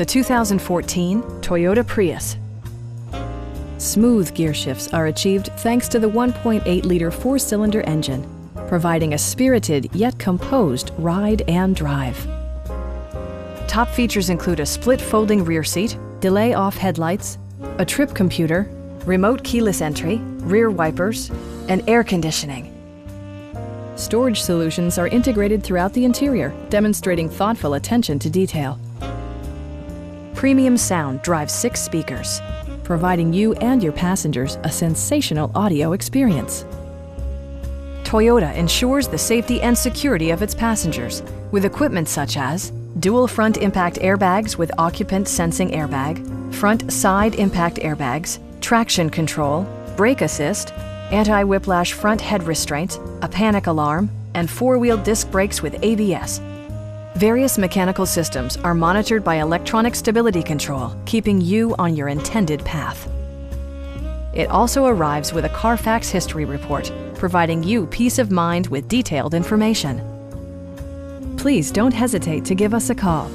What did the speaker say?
the 2014 Toyota Prius. Smooth gear shifts are achieved thanks to the 1.8-liter four-cylinder engine, providing a spirited yet composed ride and drive. Top features include a split folding rear seat, delay-off headlights, a trip computer, remote keyless entry, rear wipers, and air conditioning. Storage solutions are integrated throughout the interior, demonstrating thoughtful attention to detail. Premium sound drives 6 speakers, providing you and your passengers a sensational audio experience. Toyota ensures the safety and security of its passengers with equipment such as dual front impact airbags with occupant sensing airbag, front side impact airbags, traction control, brake assist, anti-whiplash front head restraints, a panic alarm, and 4-wheel disc brakes with ABS. Various mechanical systems are monitored by electronic stability control, keeping you on your intended path. It also arrives with a Carfax history report, providing you peace of mind with detailed information. Please don't hesitate to give us a call.